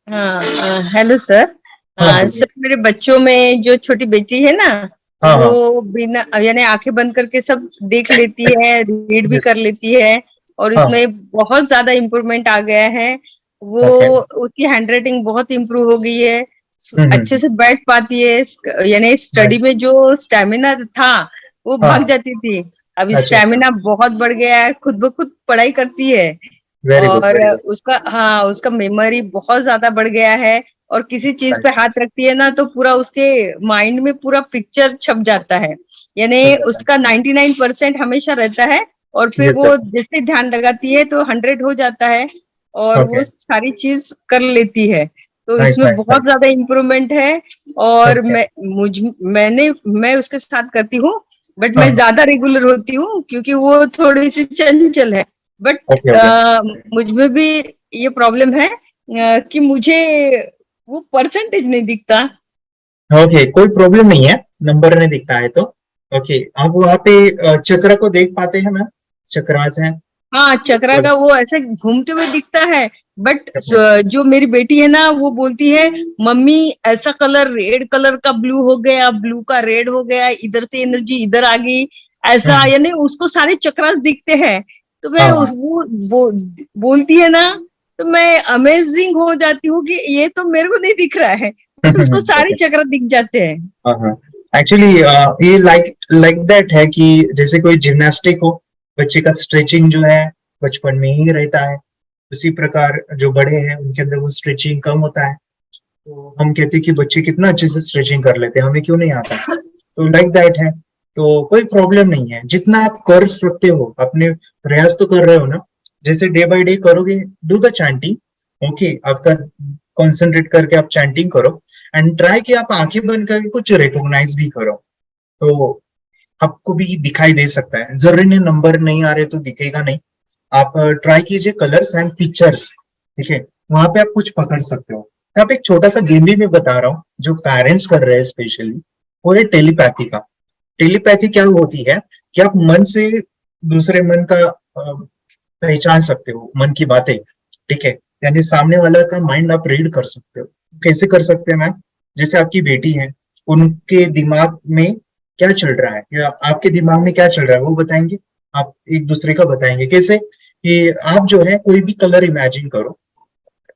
Hello sir. हाँ बोलिए। Sir, मेरे बच्चों में जो छोटी बेटी है ना, हाँ हाँ। वो बिना यानी आंखें बंद करके सब देख लेती है, रीड भी यस। कर लेती है। और हाँ। इसमें बहुत ज्यादा इम्प्रूवमेंट आ गया है। वो ओके। उसकी हैंडराइटिंग बहुत इम्प्रूव हो गई है। अच्छे हम्म। से बैठ पाती है। यानी स्टडी नाइस। में जो स्टेमिना था वो हाँ भाग हाँ। जाती थी। अब अच्छा अच्छा। स्टेमिना बहुत बढ़ गया है, खुद ब खुद पढ़ाई करती है। वेरी गुड और वेरी गुड। उसका मेमोरी बहुत ज्यादा बढ़ गया है। और किसी चीज पे नाइस। हाथ रखती है ना तो पूरा उसके माइंड में पूरा पिक्चर छप जाता है। चल यानी जाता है। उसका 99% हमेशा रहता है। और फिर यस वो यस। जैसे ध्यान लगाती है तो 100 हो जाता है। और वो ओके। सारी चीज कर लेती है। तो नाइस इसमें नाइस बहुत नाइस। ज्यादा इम्प्रूवमेंट है। और ओके। मैं उसके साथ करती हूँ। बट हाँ मैं हाँ। ज्यादा रेगुलर होती हूँ क्योंकि वो थोड़ी सी चंचल है। But okay okay. मुझ में भी ये प्रॉब्लम है कि मुझे वो परसेंटेज नहीं दिखता। ओके कोई प्रॉब्लम नहीं है। नंबर नहीं दिखता है तो। ओके आप वहाँ पे चक्र को देख पाते हैं मैम। चक्रास है। हाँ, चक्रा का वो ऐसे घूमते हुए दिखता है। But okay. जो मेरी बेटी है ना वो बोलती है, मम्मी ऐसा कलर रेड कलर का ब्लू हो गया, ब्लू का रेड हो गया, इधर से एनर्जी इधर आ गई। ऐसा हम्म। यानी उसको सारे चक्रास दिखते हैं। तो मैं हाँ उस हाँ। बोलती है ना, तो मैं अमेजिंग हो जाती हूँ कि ये तो मेरे को नहीं दिख रहा है। बट उसको सारे ओके। चक्र दिख जाते हैं। हाँ हाँ। एक्चुअली ये लाइक लाइक दैट है कि जैसे कोई जिम्नास्टिक हो। बच्चे का स्ट्रेचिंग जो है बचपन में ही रहता है। उसी प्रकार जो बड़े हैं उनके अंदर वो स्ट्रेचिंग कम होता है। तो हम कहते हैं कि बच्चे कितना अच्छे से स्ट्रेचिंग कर लेते हैं, हमें क्यों नहीं आता। तो लाइक दैट है। तो कोई प्रॉब्लम नहीं है, जितना आप कर सकते हो अपने प्रयास तो कर रहे हो ना। जैसे डे बाय डे करोगे, डू द चैंटिंग। ओके आपका कंसंट्रेट करके आप चैंटिंग करो। एंड ट्राई कि आप आंखें बंद करके कुछ रिकॉग्नाइज भी करो। तो आपको भी दिखाई दे सकता है, जरूरी नहीं नंबर नहीं आ रहे तो दिखेगा नहीं। आप ट्राई कीजिए कलर्स एंड पिक्चर्स। ठीक है। वहां पे आप कुछ पकड़ सकते हो। यहाँ पे एक छोटा सा गेम भी मैं बता रहा हूँ जो पेरेंट्स कर रहे हैं स्पेशली। वो है टेलीपैथी का। टेलीपैथी क्या होती है कि आप मन से दूसरे मन का पहचान सकते हो, मन की बातें। ठीक है। यानी सामने वाला का माइंड आप रीड कर सकते हो। कैसे कर सकते हैं मैम? जैसे आपकी बेटी है, उनके दिमाग में क्या चल रहा है या आपके दिमाग में क्या चल रहा है वो बताएंगे। आप एक दूसरे का बताएंगे कैसे कि आप जो है कोई भी कलर इमेजिन करो।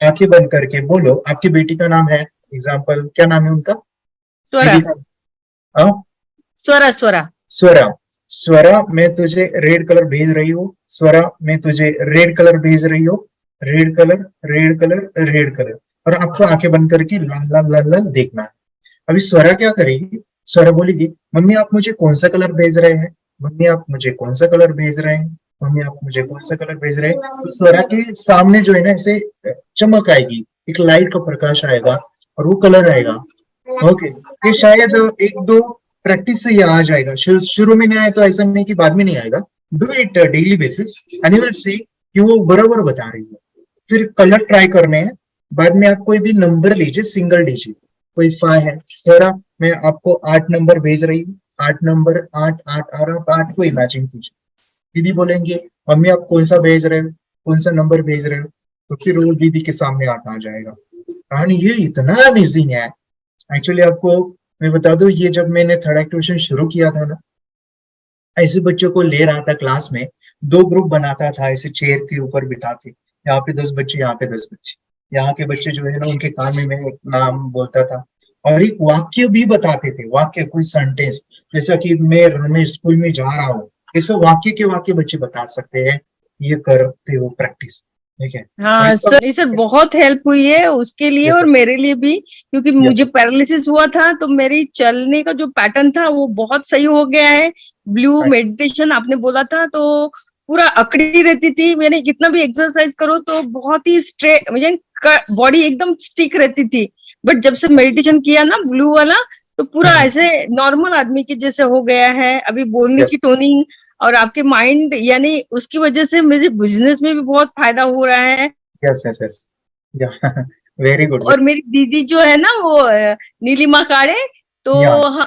आंखें बंद करके बोलो, आपकी बेटी का नाम है, एग्जाम्पल क्या नाम है उनका? स्वरा। दीदी का। हाँ? स्वरा स्वरा। स्वरा। स्वरा मैं तुझे रेड कलर भेज रही हूँ। स्वरा मैं तुझे रेड कलर भेज रही हूँ। Red colour red colour red colour. और आपको आंखें बंद करके लाल लाल लाल लाल देखना है। अभी स्वरा क्या करेगी? स्वरा बोलेगी, मम्मी आप मुझे कौन सा कलर भेज रहे हैं? मम्मी आप मुझे कौन सा कलर भेज रहे हैं? मम्मी आप मुझे कौन सा कलर भेज रहे हैं? तो स्वरा के सामने जो है ना ऐसे चमक आएगी, एक लाइट का प्रकाश आएगा और वो कलर आएगा। ओके। ये शायद एक दो प्रैक्टिस से ये आ जाएगा। शुरू में नहीं आया तो ऐसा नहीं कि बाद में नहीं आएगा। Do it daily basis and you will see कि वो बराबर बता रही है। फिर कलर ट्राई करने हैं। बाद में आप कोई भी नंबर लीजिए, सिंगल डिजिट। कोई 5 है, थोड़ा मैं आपको 8 नंबर भेज रही हूँ। 8 नंबर, 8 8 और आप 8 को इमेजिन कीजिए। दीदी बोलेंगे, मम्मी आप कौन सा भेज रहे हो, कौन सा नंबर भेज रहे हो? तो फिर वो दीदी के सामने 8 आ जाएगा। कहानी ये इतना अमेजिंग है। एक्चुअली आपको मैं बता दूं, ये जब मैंने थर्ड एक्टिवेशन शुरू किया था ना, ऐसे बच्चों को ले रहा था क्लास में। 2 ग्रुप बनाता था ऐसे चेयर के ऊपर बिठा के। यहाँ पे 10 बच्चे, यहाँ पे 10 बच्चे। यहाँ के बच्चे जो है ना उनके कान में मैं एक नाम बोलता था। और एक वाक्य भी बताते थे, वाक्य कोई सेंटेंस। जैसा कि मैं स्कूल में जा रहा हूँ। ऐसे वाक्य के वाक्य बच्चे बता सकते हैं। ये करते हो प्रैक्टिस। ठीक है। और हाँ इसका सर, ये सर बहुत हेल्प हुई है उसके लिए यस और मेरे लिए भी, क्योंकि यस मुझे पैरालिसिस हुआ था तो मेरी चलने का जो पैटर्न था वो बहुत सही हो गया है। ब्लू मेडिटेशन आपने बोला था तो पूरा अकड़ी रहती थी, मैंने कितना भी एक्सरसाइज करो तो बहुत ही स्ट्रेट मुझे बॉडी एकदम स्टिक रहती थी। बट जब से मेडिटेशन किया ना ब्लू वाला, तो पूरा ऐसे नॉर्मल आदमी के जैसे हो गया है, अभी बोलने की यस टोनिंग। और आपके माइंड यानी उसकी वजह से मेरे बिजनेस में भी बहुत फायदा हो रहा है। Yes yes yes. Very good. और मेरी दीदी जो है ना वो नीलिमा काड़े, तो या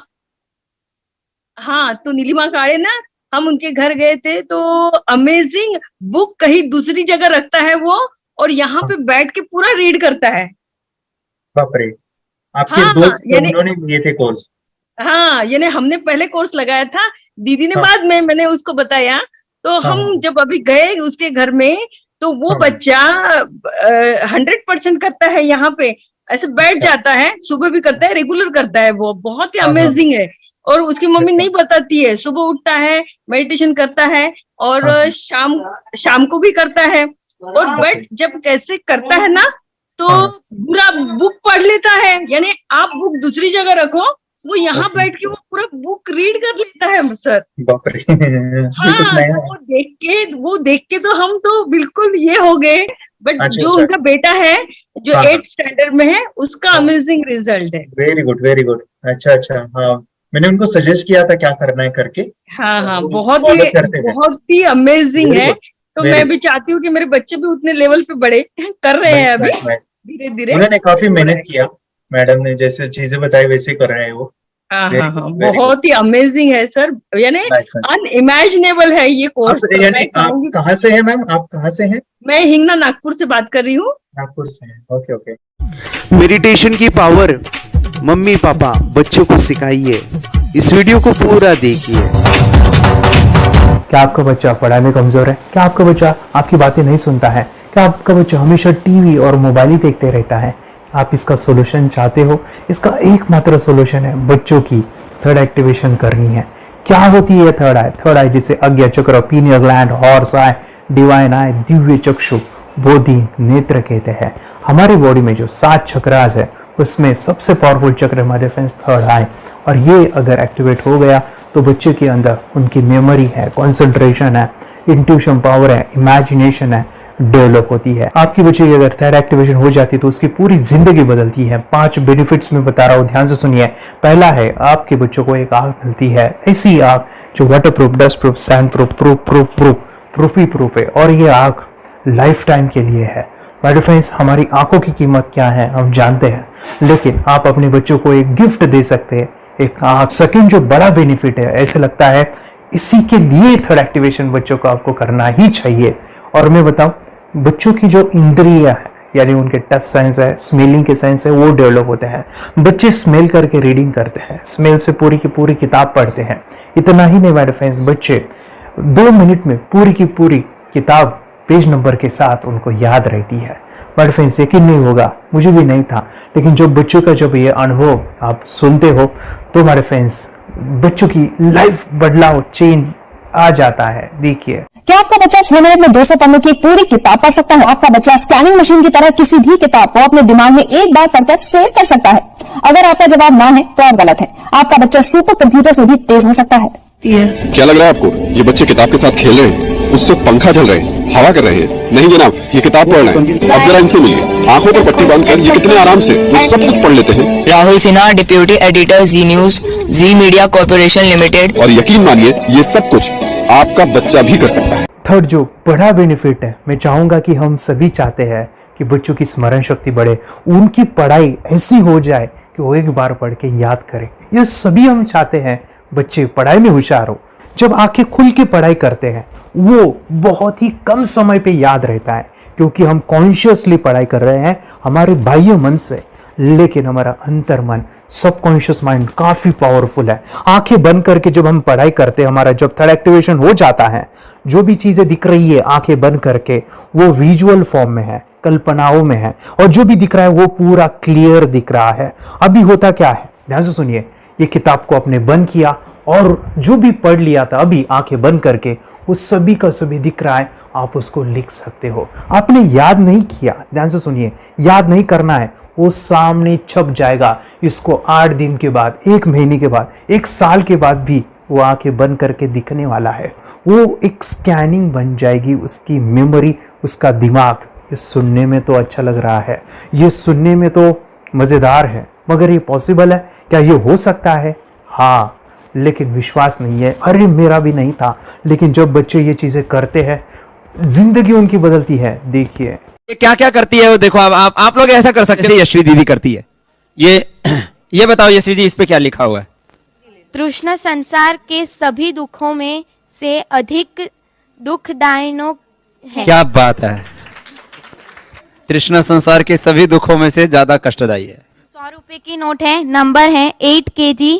हाँ, तो नीलिमा काड़े ना, हम उनके घर गए थे तो अमेजिंग बुक कहीं दूसरी जगह रखता है वो, और यहाँ पे बैठ के पूरा रीड करता है। बाप रे, आपके हाँ दोस्त यानी, उन्होंने लिए थे कोर्स? हाँ यानी हमने पहले कोर्स लगाया था, दीदी ने हाँ बाद में मैंने उसको बताया। तो हाँ हम हाँ जब अभी गए उसके घर में, तो वो हाँ। बच्चा 100% करता है यहाँ पे, ऐसे बैठ अच्छा, जाता है, सुबह भी करता है, रेगुलर करता है, वो बहुत ही हाँ हाँ। अमेजिंग है। और उसकी मम्मी अच्छा, नहीं बताती है, सुबह उठता है, मेडिटेशन करता है, और हाँ हाँ। शाम शाम को भी करता है। और बाप रे, बट जब कैसे करता है ना, तो हाँ हाँ। पूरा बुक पढ़ लेता है, यानी आप बुक दूसरी जगह रखो, वो यहाँ ओके, बैठ के वो पूरा बुक रीड कर लेता है सर। बाप रे ये कुछ हाँ, नया तो है। वो देख के तो हम तो बिल्कुल ये हो गए। बट अच्छा जो अच्छा। उनका बेटा है, जो हाँ हाँ 8th स्टैंडर्ड में है, उसका हाँ, अमेजिंग रिजल्ट है। Very good very good. अच्छा अच्छा, हाँ मैंने उनको सजेस्ट किया था क्या करना है करके, हाँ हाँ, वो बहुत ही फॉलो करते थे। बहुत ही अमेजिंग वेरी है। गुड तो वेरी मैं भी गुड। चाहती हूँ कि मेरे बच्चे भी उतने लेवल पे बढ़े, कर रहे हैं नाइस अभी, नाइस नाइस। धीरे धीरे उन्होंने काफी हो रहा मेहनत है। किया, मैडम ने जैसे चीजें बताई वैसे कर रहे हैं वो। हाँ वेरी हाँ गुड हाँ, वेरी गुड। बहुत ही अमेजिंग है सर, यानी नाइस नाइस। अनइमेजिनेबल है ये आप कोर्स, तो मैं यानी आप चाहूंगी। कहाँ से हैं मैम, आप कहाँ से हैं? मैं हिंगना नागपुर से बात कर रही हूँ। नागपुर से हैं, ओके ओके। मेडिटेशन की पावर मम्मी पापा बच्चों को सिखाइए। इस वीडियो को पूरा देखिए। क्या आपका बच्चा पढ़ाई में कमजोर है? क्या आपका बच्चा आपकी बातें नहीं सुनता है? क्या आपका बच्चा हमेशा टीवी और मोबाइल ही देखते रहता है? आप इसका सोल्यूशन चाहते हो? इसका एकमात्र सोल्यूशन है बच्चों की थर्ड एक्टिवेशन करनी है। क्या होती है थर्ड आई? थर्ड आई जिसे आज्ञा चक्र, pineal gland, horse eye, divine eye, दिव्य चक्षु, बोधि नेत्र कहते हैं। हमारी बॉडी में जो 7 चक्रास है उसमें सबसे पावरफुल चक्र हमारे फ्रेंड्स थर्ड आई, और ये अगर एक्टिवेट हो गया तो बच्चे के अंदर उनकी मेमोरी है, कंसंट्रेशन है, इंट्यूशन पावर है, इमेजिनेशन है, डेवलप होती है। आपकी बच्चे की अगर थर्ड एक्टिवेशन हो जाती है तो उसकी पूरी जिंदगी बदलती है। 5 बेनिफिट्स में बता रहा हूँ, ध्यान से सुनिए। पहला है, आपके बच्चों को एक आंख मिलती है, ऐसी आंख जो waterproof, dustproof, sandproof, proof ही प्रूफ है, और ये आंख लाइफ टाइम के लिए है। माय फ्रेंड्स, हमारी आंखों की कीमत क्या है हम जानते हैं, लेकिन आप अपने बच्चों को एक गिफ्ट दे सकते हैं, एक आंख। सेकंड जो बड़ा बेनिफिट है, ऐसे लगता है इसी के लिए थर्ड एक्टिवेशन बच्चों को आपको करना ही चाहिए। और मैं बताऊं, बच्चों की जो इंद्रियां है, यानी उनके टच सेंस है, स्मेलिंग के सेंस है, वो डेवलप होते हैं। बच्चे स्मेल करके रीडिंग करते हैं, स्मेल से पूरी की पूरी किताब पढ़ते हैं। इतना ही नहीं मेरे फ्रेंड्स, बच्चे 2 मिनट में पूरी की पूरी किताब पेज नंबर के साथ उनको याद रहती है। बट फ्रेंड्स, यकीन नहीं होगा, मुझे भी नहीं था, लेकिन जो बच्चों का जब ये अनुभव आप सुनते हो तो हमारे फ्रेंड्स बच्चों की लाइफ बदलाव चेंज आ जाता है। देखिए, क्या आपका बच्चा 6 मिनट में 200 पन्नों की एक पूरी किताब पढ़ सकता है? आपका बच्चा स्कैनिंग मशीन की तरह किसी भी किताब को अपने दिमाग में एक बार पढ़कर सेव कर सकता है? अगर आपका जवाब ना है तो आप गलत है। आपका बच्चा सुपर कंप्यूटर से भी तेज हो सकता है। क्या लग रहा है आपको ये बच्चे किताब के साथ खेल रहे हैं, उससे पंखा चल रहे हैं, हवा कर रहे हैं? नहीं जनाब, ये किताब पढ़ रहे हैं। अब जरा इनसे मिलिए, आंखों पर पट्टी बांधकर ये कितने आराम से ये सब कुछ पढ़ लेते हैं। राहुल सिन्हा, डिप्यूटी एडिटर, जी न्यूज, जी मीडिया कॉर्पोरेशन लिमिटेड। और यकीन मानिए ये सब कुछ आपका बच्चा भी कर सकता है। थर्ड जो बड़ा बेनिफिट है, मैं चाहूंगा कि हम सभी चाहते हैं कि बच्चों की स्मरण शक्ति बढ़े, उनकी पढ़ाई ऐसी हो जाए कि वो एक बार पढ़ के याद करें। ये सभी हम चाहते हैं बच्चे पढ़ाई में होशियार हो। जब आंखें खुल के पढ़ाई करते हैं वो बहुत ही कम समय पे याद रहता है, क्योंकि हम कॉन्शियसली पढ़ाई कर रहे हैं हमारे बाह्य मन से, लेकिन हमारा अंतर मन, सबकॉन्शियस माइंड काफी पावरफुल है। आंखें बंद करके जब हम पढ़ाई करते हैं, हमारा जब थर्ड एक्टिवेशन हो जाता है, जो भी चीजें दिख रही है आंखें बंद करके, वो विजुअल फॉर्म में है, कल्पनाओं में है, और जो भी दिख रहा है वो पूरा क्लियर दिख रहा है। अभी होता क्या है, ध्यान से सुनिए, ये किताब को आपने बंद किया और जो भी पढ़ लिया था अभी आंखें बंद करके, वो सभी का सभी दिख रहा है, आप उसको लिख सकते हो। आपने याद नहीं किया, ध्यान से सुनिए, याद नहीं करना है, वो सामने छप जाएगा। इसको 8 दिन के बाद, 1 महीने के बाद, 1 साल के बाद भी वो आंखें बंद करके दिखने वाला है। वो एक स्कैनिंग बन जाएगी, उसकी मेमोरी, उसका दिमाग। ये सुनने में तो अच्छा लग रहा है, ये सुनने में तो मजेदार है, मगर ये पॉसिबल है क्या? ये हो सकता है, हाँ, लेकिन विश्वास नहीं है। अरे मेरा भी नहीं था, लेकिन जब बच्चे ये चीजें करते हैं जिंदगी उनकी बदलती है। देखिए ये क्या क्या करती है वो देखो। अब आप लोग ऐसा कर सकते हैं, यशवी दीदी करती है। ये बताओ यशवी जी, इस पे क्या लिखा हुआ है? तृष्णा संसार के सभी दुखों में से अधिक दुखदायिनो है। क्या बात है, तृष्णा संसार के सभी दुखों में से ज्यादा कष्टदायी है। 100 रुपए की नोट है, नंबर है 8 kg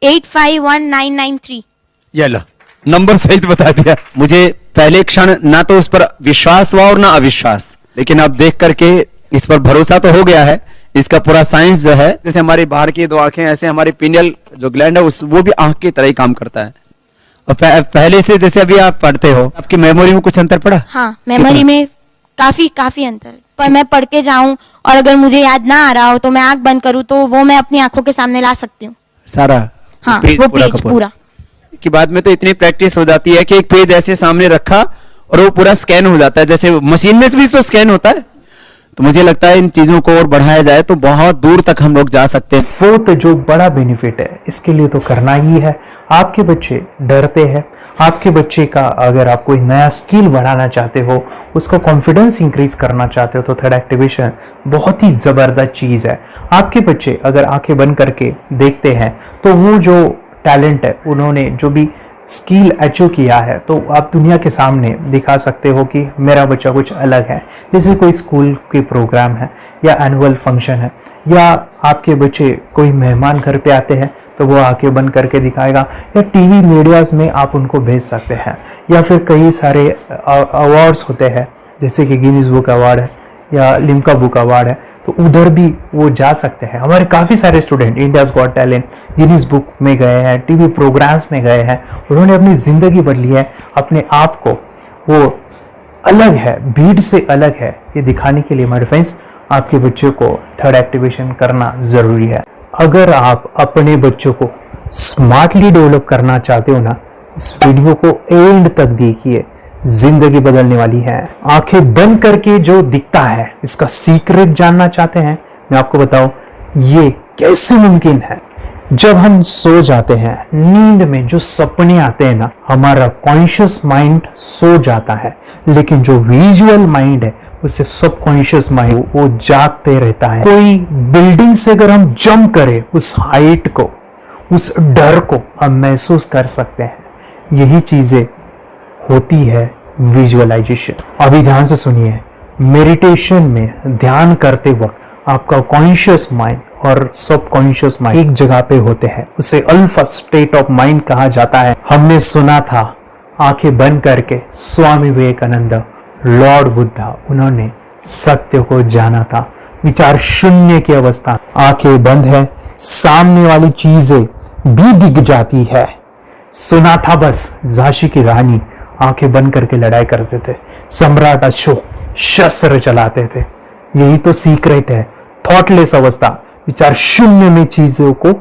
851993। ये लो, नंबर सहित बता दिया। मुझे पहले क्षण ना तो उस पर विश्वास हुआ और ना अविश्वास, लेकिन अब देख करके इस पर भरोसा तो हो गया है। इसका पूरा साइंस जो है, जैसे हमारी बाहर की दो आंखें, ऐसे हमारी पिनियल जो ग्लैंड है वो भी आंख की तरह ही काम करता है। और पहले से जैसे अभी आप पढ़ते हो, आपकी मेमोरी में कुछ अंतर पड़ा? हाँ, मेमोरी में काफी अंतर। पर मैं पढ़ के जाऊं और अगर मुझे याद ना आ रहा हो तो मैं आंख बंद करूं तो वो मैं अपनी आंखों के सामने ला सकती हूँ सारा। हाँ, वो पेज पूरा कि बाद में तो इतनी प्रैक्टिस हो जाती है कि एक पेज ऐसे सामने रखा और वो पूरा स्कैन हो जाता है, जैसे मशीन में भी तो स्कैन होता है। तो मुझे लगता है इन चीजों को और बढ़ाया जाए तो बहुत दूर तक हम लोग जा सकते हैं। फोर्थ जो बड़ा बेनिफिट है, इसके लिए तो करना ही है। आपके बच्चे डरते हैं, आपके बच्चे का अगर आप कोई नया स्किल बढ़ाना चाहते हो, उसका कॉन्फिडेंस इंक्रीज करना चाहते हो, तो थर्ड एक्टिवेशन बहुत ही जबरदस्त चीज है। आपके बच्चे अगर आंखें बंद करके देखते हैं तो वो जो टैलेंट है, उन्होंने जो भी स्किल अचीव किया है, तो आप दुनिया के सामने दिखा सकते हो कि मेरा बच्चा कुछ अलग है। जैसे कोई स्कूल के प्रोग्राम है या एनुअल फंक्शन है, या आपके बच्चे कोई मेहमान घर पे आते हैं तो वो आंखें बंद करके दिखाएगा, या टीवी मीडियाज में आप उनको भेज सकते हैं, या फिर कई सारे अवार्ड्स होते हैं जैसे कि गिनीज बुक अवार्ड है या लिम्का बुक अवार्ड है, तो उधर भी वो जा सकते हैं। हमारे काफ़ी सारे student India's got talent, Guinness book में गए हैं, टीवी प्रोग्राम्स में गए हैं, उन्होंने अपनी ज़िंदगी बदली है, अपने आप को वो अलग है, भीड़ से अलग है, ये दिखाने के लिए मेरे फ्रेंड्स आपके बच्चों को थर्ड एक्टिवेशन करना ज़रूरी है। अगर आप अपने बच्चों को स्मार्टली डेवलप करना चाहते हो ना, इस वीडियो को एंड तक देखिए, जिंदगी बदलने वाली है। आंखें बंद करके जो दिखता है, इसका सीक्रेट जानना चाहते हैं, मैं आपको बताऊं ये कैसे मुमकिन है। जब हम सो जाते हैं, नींद में जो सपने आते हैं ना, हमारा कॉन्शियस माइंड सो जाता है, लेकिन जो विजुअल माइंड है, उसे सब कॉन्शियस माइंड वो जागते रहता है। कोई बिल्डिंग से अगर हम जंप करें, उस हाइट को, उस डर को हम महसूस कर सकते हैं। यही चीजें होती है विजुअलाइजेशन। अभी ध्यान से सुनिए, मेडिटेशन में ध्यान करते वक्त आपका कॉन्शियस माइंड और सब कॉन्शियस माइंड एक जगह पे होते हैं, उसे अल्फा स्टेट ऑफ माइंड कहा जाता है। हमने सुना था, आंखें बंद करके स्वामी विवेकानंद, लॉर्ड बुद्धा, उन्होंने सत्य को जाना था। विचार शून्य की अवस्था, आंखें बंद है, सामने वाली चीजें भी दिख जाती है। सुना था बस, झांसी की रानी आंखें बंद करके लड़ाई करते थे, सम्राट अशोक शस्त्र चलाते थे। यही तो सीक्रेट है, थॉटलेस अवस्था, विचार शून्य में चीजों को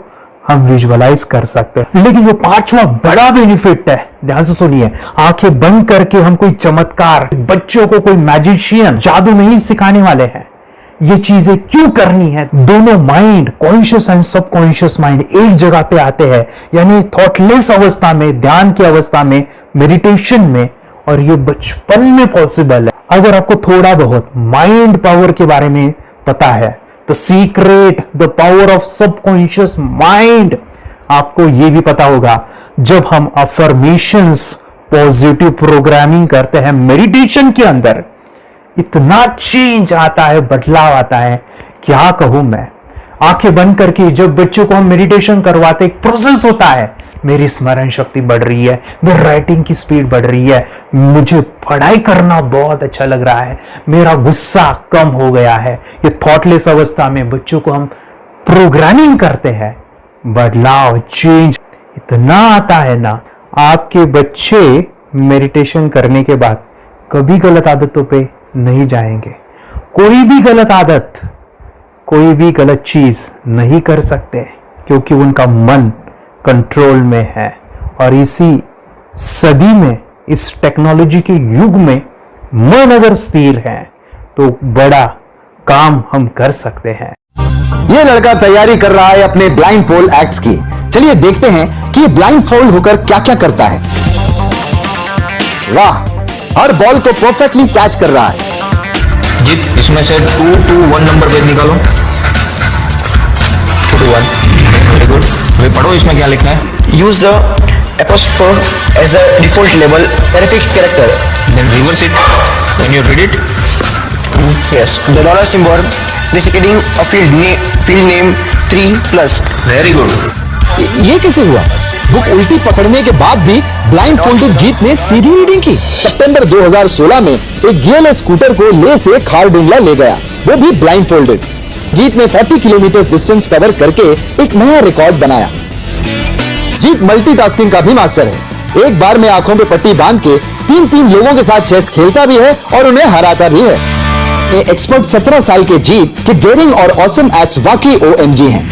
हम विजुअलाइज कर सकते हैं। लेकिन जो पांचवा बड़ा बेनिफिट है, ध्यान से सुनिए, आंखें बंद करके हम कोई चमत्कार, बच्चों को कोई मैजिशियन जादू नहीं सिखाने वाले हैं। ये चीजें क्यों करनी है? दोनों माइंड, कॉन्शियस एंड सब कॉन्शियस माइंड एक जगह पे आते हैं, यानी थॉटलेस अवस्था में, ध्यान की अवस्था में, मेडिटेशन में, और ये बचपन में पॉसिबल है। अगर आपको थोड़ा बहुत माइंड पावर के बारे में पता है, तो secret, the power of subconscious mind, आपको ये भी पता होगा। जब हम अफर्मेशंस, पॉजिटिव प्रोग्रामिंग करते हैं मेडिटेशन के अंदर, इतना चेंज आता है, बदलाव आता है, क्या कहूं मैं। आंखें बंद करके जब बच्चों को हम मेडिटेशन करवाते, एक प्रोसेस होता है, मेरी स्मरण शक्ति बढ़ रही है, मेरी राइटिंग की स्पीड बढ़ रही है, मुझे पढ़ाई करना बहुत अच्छा लग रहा है, मेरा गुस्सा कम हो गया है। ये थॉटलेस अवस्था में बच्चों को हम प्रोग्रामिंग करते हैं, बदलाव, चेंज इतना आता है ना। आपके बच्चे मेडिटेशन करने के बाद कभी गलत आदतों पे नहीं जाएंगे, कोई भी गलत आदत, कोई भी गलत चीज नहीं कर सकते, क्योंकि उनका मन कंट्रोल में है। और इसी सदी में, इस टेक्नोलॉजी के युग में, मन अगर स्थिर है तो बड़ा काम हम कर सकते हैं। ये लड़का तैयारी कर रहा है अपने ब्लाइंड फोल्ड एक्ट्स की। चलिए देखते हैं कि ये ब्लाइंड फोल्ड होकर क्या क्या करता है। वाह, हर बॉल को परफेक्टली कैच कर रहा है। जी, इसमें से 2 to 1 नंबर भेद निकालो। 2 to 1, वेरी गुड। अभी पढ़ो इसमें क्या लिखा है। Use the apostrophe as a default label terrific character, then reverse it when you read it, Yes. The dollar symbol indicating a field name 3+. Very good. ये कैसे हुआ? बुक उल्टी पकड़ने के बाद भी ब्लाइंड फोल्डेड जीत ने सीधी रीडिंग की। सितंबर 2016 में एक गियरलेस स्कूटर को ले से खारडुंगला ले गया, वो भी ब्लाइंड फोल्डेड। जीत ने 40 किलोमीटर डिस्टेंस कवर करके एक नया रिकॉर्ड बनाया। जीत मल्टीटास्किंग का भी मास्टर है। एक बार में आंखों पे पट्टी बांध के 3 लोगों के साथ चेस खेलता भी है और उन्हें हराता भी है। एक्सपर्ट 17 साल के जीत के डेयरिंग और ऑसम एक्ट्स वाकई OMG हैं।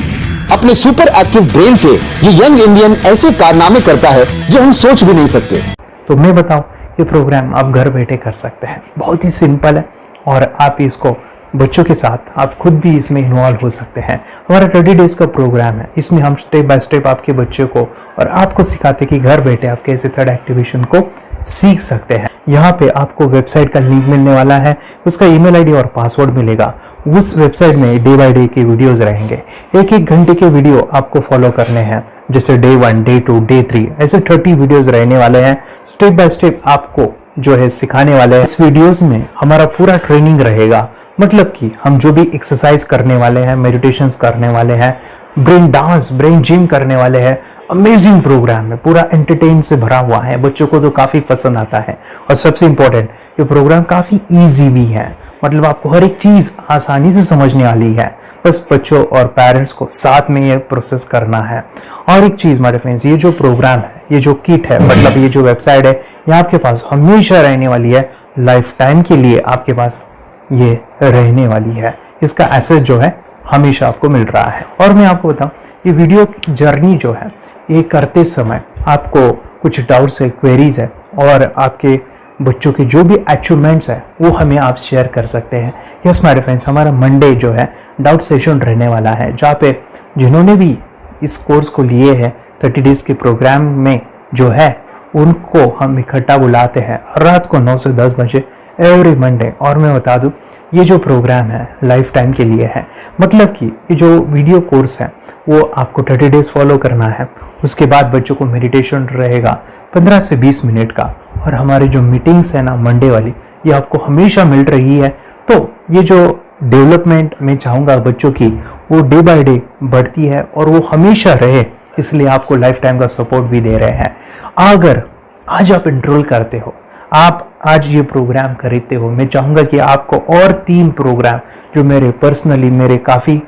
अपने सुपर एक्टिव ब्रेन से ये यंग इंडियन ऐसे कारनामे करता है जो हम सोच भी नहीं सकते। तो मैं बताऊं, ये प्रोग्राम आप घर बैठे कर सकते हैं, बहुत ही सिंपल है और आप इसको बच्चों के साथ आप खुद भी इसमें इन्वॉल्व हो सकते हैं। हमारा 30 डेज का प्रोग्राम है, इसमें हम स्टेप बाय स्टेप आपके बच्चे को और आपको सिखाते हैं कि घर बैठे आप कैसे थर्ड एक्टिवेशन को सीख सकते हैं। यहाँ पे आपको वेबसाइट का लिंक मिलने वाला है, उसका ईमेल आईडी और पासवर्ड मिलेगा। उस वेबसाइट में डे बाय डे के वीडियोस रहेंगे, 1-1 घंटे के वीडियो आपको फॉलो करने हैं, जैसे डे 1, डे 2, डे 3 ऐसे 30 वीडियोस रहने वाले हैं। स्टेप बाय स्टेप आपको जो है सिखाने वाले हैं। इस वीडियोस में हमारा पूरा ट्रेनिंग रहेगा, मतलब कि हम जो भी एक्सरसाइज करने वाले हैं, मेडिटेशंस करने वाले हैं, ब्रेन डांस, ब्रेन जिम करने वाले हैं। अमेजिंग प्रोग्राम है, पूरा एंटरटेन से भरा हुआ है, बच्चों को तो काफी पसंद आता है। और सबसे इंपॉर्टेंट, ये प्रोग्राम काफी इजी भी है, मतलब आपको हर एक चीज आसानी से समझने वाली है। बस बच्चों और पेरेंट्स को साथ में ये प्रोसेस करना है। और एक चीज मेरे फ्रेंड्स, ये जो प्रोग्राम है, ये जो किट है, मतलब ये जो वेबसाइट है, ये आपके पास हमेशा रहने वाली है, लाइफ टाइम के लिए आपके पास ये रहने वाली है। इसका एक्सेस जो है हमेशा आपको मिल रहा है। और मैं आपको बताऊं, ये वीडियो जर्नी जो है, ये करते समय आपको कुछ डाउट्स है, क्वेरीज है और आपके बच्चों के जो भी अचीवमेंट्स है वो हमें आप शेयर कर सकते हैं। यस माय फ्रेंड्स, हमारा मंडे जो है डाउट सेशन रहने वाला है, जहाँ पे जिन्होंने भी इस कोर्स को लिए हैं 30 डेज के प्रोग्राम में जो है उनको हम इकट्ठा बुलाते हैं रात को 9 से 10 बजे एवरी मंडे। और मैं बता दूं, ये जो प्रोग्राम है लाइफ टाइम के लिए है, मतलब कि ये जो वीडियो कोर्स है वो आपको 30 डेज फॉलो करना है। उसके बाद बच्चों को मेडिटेशन रहेगा 15 से 20 मिनट का, और हमारी जो मीटिंग्स है ना मंडे वाली, ये आपको हमेशा मिल रही है। तो ये जो डेवलपमेंट मैं चाहूँगा बच्चों की, वो डे बाय डे बढ़ती है और वो हमेशा रहे, इसलिए आपको लाइफ टाइम का सपोर्ट भी दे रहे हैं। अगर आज आप एनरोल करते हो, आप आज ये प्रोग्राम खरीदते हो, मैं चाहूँगा कि आपको और 3 प्रोग्राम जो मेरे पर्सनली मेरे काफ़ी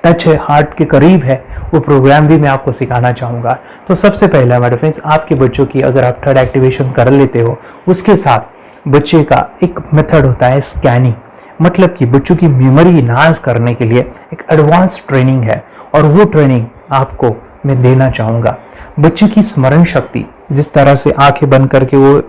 टच है, हार्ट के करीब है, वो प्रोग्राम भी मैं आपको सिखाना चाहूँगा। तो सबसे पहला हमारे फ्रेंड्स, आपके बच्चों की अगर आप थर्ड एक्टिवेशन कर लेते हो, उसके साथ बच्चे का एक मेथड होता है स्कैनिंग, मतलब कि बच्चों की मेमोरी इनहांस करने के लिए एक एडवांस ट्रेनिंग है, और वो ट्रेनिंग आपको मैं देना चाहूँगा। बच्चे की स्मरण शक्ति, जिस तरह से आंखें बंद करके वो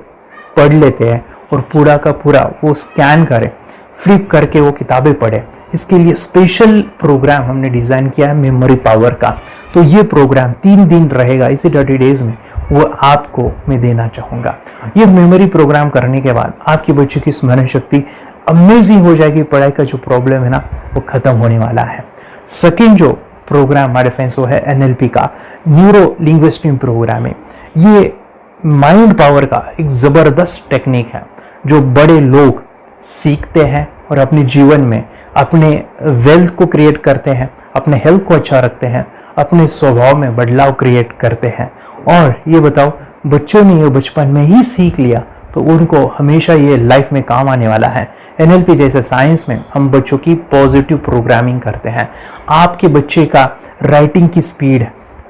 पढ़ लेते हैं और पूरा का पूरा वो स्कैन करें, फ्लिप करके वो किताबें पढ़े, इसके लिए स्पेशल प्रोग्राम हमने डिज़ाइन किया है मेमोरी पावर का। तो ये प्रोग्राम 3 दिन रहेगा, इसी 30 डेज में वो आपको मैं देना चाहूँगा। ये मेमोरी प्रोग्राम करने के बाद आपके बच्चे की स्मरण शक्ति अमेजिंग हो जाएगी, पढ़ाई का जो प्रॉब्लम है ना वो खत्म होने वाला है। सेकेंड जो प्रोग्राम हमारे फ्रेंड्स वो है NLP का, न्यूरो लिंग्विस्टिक प्रोग्राम है। ये माइंड पावर का एक ज़बरदस्त टेक्निक है जो बड़े लोग सीखते हैं और अपने जीवन में अपने वेल्थ को क्रिएट करते हैं, अपने हेल्थ को अच्छा रखते हैं, अपने स्वभाव में बदलाव क्रिएट करते हैं। और ये बताओ, बच्चों ने ये बचपन में ही सीख लिया तो उनको हमेशा ये लाइफ में काम आने वाला है। NLP जैसे साइंस में हम बच्चों की पॉजिटिव प्रोग्रामिंग करते हैं। आपके बच्चे का राइटिंग की स्पीड,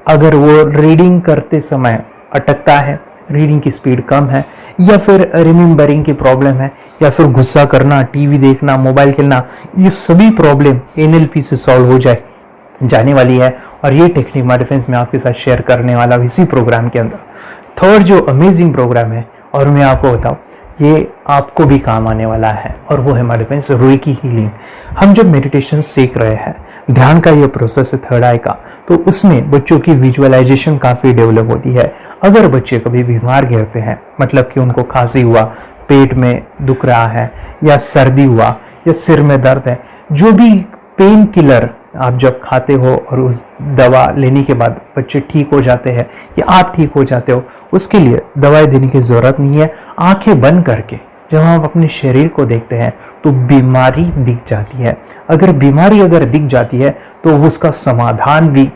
अगर वो रीडिंग करते समय अटकता है, रीडिंग की स्पीड कम है, या फिर रिमेम्बरिंग की प्रॉब्लम है, या फिर गुस्सा करना, टीवी देखना, मोबाइल खेलना, ये सभी प्रॉब्लम NLP से सॉल्व हो जाने वाली है। और ये टेक्निक हमारे फ्रेंड्स में आपके साथ शेयर करने वाला इसी प्रोग्राम के अंदर। थर्ड जो अमेजिंग प्रोग्राम है, और मैं आपको बताऊं, ये आपको भी काम आने वाला है, और वो है हमारे फ्रेंड्स रेकी हीलिंग। हम जब मेडिटेशन सीख रहे हैं, ध्यान का ये प्रोसेस है थर्ड आई का, तो उसमें बच्चों की विजुअलाइजेशन काफ़ी डेवलप होती है। अगर बच्चे कभी बीमार गिरते हैं, मतलब कि उनको खांसी हुआ, पेट में दुख रहा है, या सर्दी हुआ, या सिर में दर्द है, जो भी पेन किलर आप जब खाते हो और उस दवा लेने के बाद बच्चे ठीक हो जाते हैं या आप ठीक हो जाते हो, उसके लिए दवाई देने की ज़रूरत नहीं है। आंखें बंद करके जब हम अपने शरीर को देखते हैं तो बीमारी दिख जाती है। अगर बीमारी दिख जाती है तो उसका समाधान भी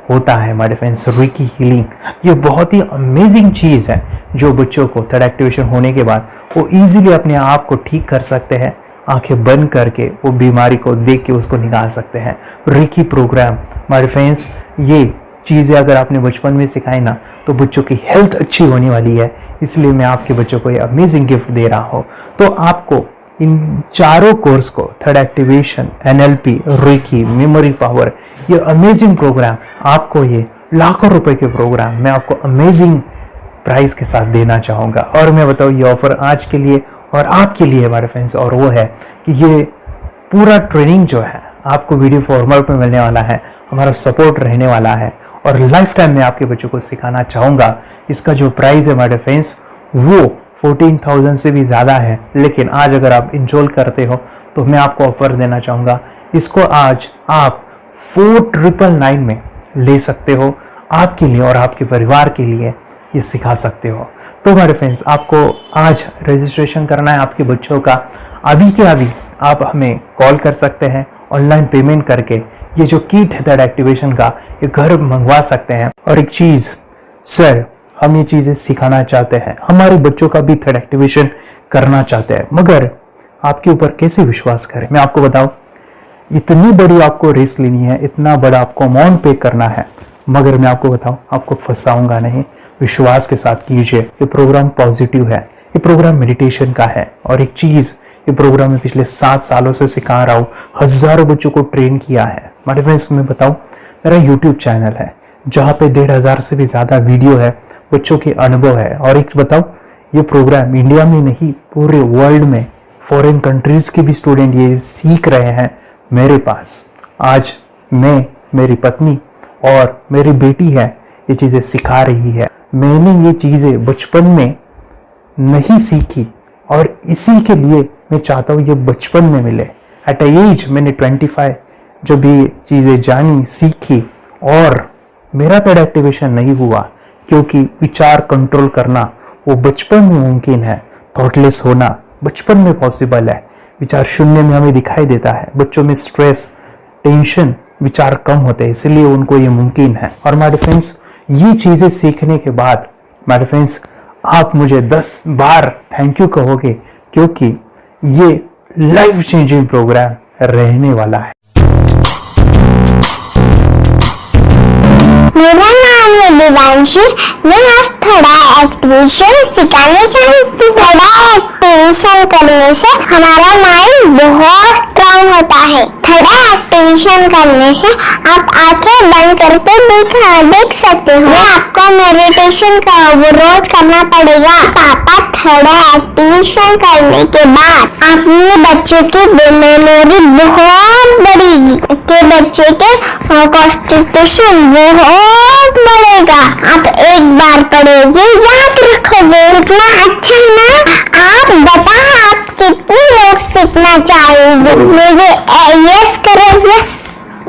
होता है हमारे फ्रेंड्स। रेकी हीलिंग ये बहुत ही अमेजिंग चीज़ है जो बच्चों को थर्ड एक्टिवेशन होने के बाद वो इजीली अपने आप को ठीक कर सकते हैं। आंखें बंद करके वो बीमारी को देख के उसको निकाल सकते हैं। रेकी प्रोग्राम हमारे फ्रेंड्स, ये चीज़ें अगर आपने बचपन में सिखाई ना तो बच्चों की हेल्थ अच्छी होने वाली है। इसलिए मैं आपके बच्चों को ये अमेजिंग गिफ्ट दे रहा हूँ। तो आपको इन चारों कोर्स को third activation, NLP, reiki, memory power, ये अमेजिंग प्रोग्राम आपको, ये लाखों रुपए के प्रोग्राम मैं आपको अमेजिंग प्राइस के साथ देना चाहूँगा। और मैं बताऊँ ये ऑफर आज के लिए और आपके लिए हमारे फ्रेंड्स, और वो है कि ये पूरा ट्रेनिंग जो है आपको वीडियो फॉर्मेट में मिलने वाला है, हमारा सपोर्ट रहने वाला है और लाइफ टाइम में आपके बच्चों को सिखाना चाहूँगा। इसका जो प्राइस है हमारे फ्रेंड्स वो 14,000 से भी ज़्यादा है, लेकिन आज अगर आप इंस्टॉल करते हो तो मैं आपको ऑफर देना चाहूँगा। इसको आज आप 4,999 में ले सकते हो। आपके लिए और आपके परिवार के लिए ये सिखा सकते हो। तो हमारे फ्रेंड्स, आपको आज रजिस्ट्रेशन करना है आपके बच्चों का। अभी के अभी आप हमें कॉल कर सकते हैं, ऑनलाइन पेमेंट करके ये जो किट है थर्ड एक्टिवेशन का ये घर मंगवा सकते हैं। और एक चीज़ सर, हम ये चीज़ें सिखाना चाहते हैं, हमारे बच्चों का भी थर्ड एक्टिवेशन करना चाहते हैं, मगर आपके ऊपर कैसे विश्वास करें? मैं आपको बताऊं, इतनी बड़ी आपको रिस्क लेनी है, इतना बड़ा आपको अमाउंट पे करना है, मगर मैं आपको बताऊं आपको फंसाऊंगा नहीं। विश्वास के साथ कीजिए। ये प्रोग्राम पॉजिटिव है, ये प्रोग्राम मेडिटेशन का है। और एक चीज़, ये प्रोग्राम में पिछले 7 सालों से सिखा रहा हूँ, हज़ारों बच्चों को ट्रेन किया है। हमारे फ्रेंड्स, मैं बताऊँ मेरा यूट्यूब चैनल है जहाँ पे 1,500 से भी ज़्यादा वीडियो है, बच्चों के अनुभव है। और एक बताऊँ, ये प्रोग्राम इंडिया में नहीं पूरे वर्ल्ड में फॉरेन कंट्रीज के भी स्टूडेंट ये सीख रहे हैं मेरे पास। आज मैं, मेरी पत्नी और मेरी बेटी है ये चीज़ें सिखा रही है। मैंने ये चीज़ें बचपन में नहीं सीखी और इसी के लिए मैं चाहता हूँ ये बचपन में मिले। एट अ एज मैंने 25 जब ये चीज़ें जानी, सीखी, और मेरा थर्ड एक्टिवेशन नहीं हुआ क्योंकि विचार कंट्रोल करना वो बचपन में मुमकिन है। थॉटलेस होना बचपन में पॉसिबल है। विचार शून्य में हमें दिखाई देता है। बच्चों में स्ट्रेस, टेंशन, विचार कम होते हैं, इसलिए उनको ये मुमकिन है। और हमारे फ्रेंड्स, ये चीज़ें सीखने के बाद हमारे फ्रेंड्स आप मुझे 10 बार थैंक यू कहोगे, क्योंकि ये लाइफ चेंजिंग प्रोग्राम रहने वाला है। मेरा नाम है दिवांशी। मैं आज थोड़ा एक्टिवेशन सिखाने चाहती हूँ। थोड़ा एक्टिवेशन करने से हमारा माइंड बहुत स्ट्रांग होता है। थोड़ा एक्टिवेशन करने से आप आंखें बंद करके देख सकते हो। आपको मेडिटेशन का वो रोज करना पड़ेगा। पापा थोड़ा एक्टिवेशन करने के बाद अपने बच्चों की मेमोरी बहुत बढ़ेगी, के बच्चे के कॉन्सेंट्रेशन बहुत बढ़ेगा। आप एक बार पढ़ोगे याद रखोगे, इतना अच्छा ना। आप बताओ आप कितने लोग सीखना चाहोगे? मुझे यस करो, यस।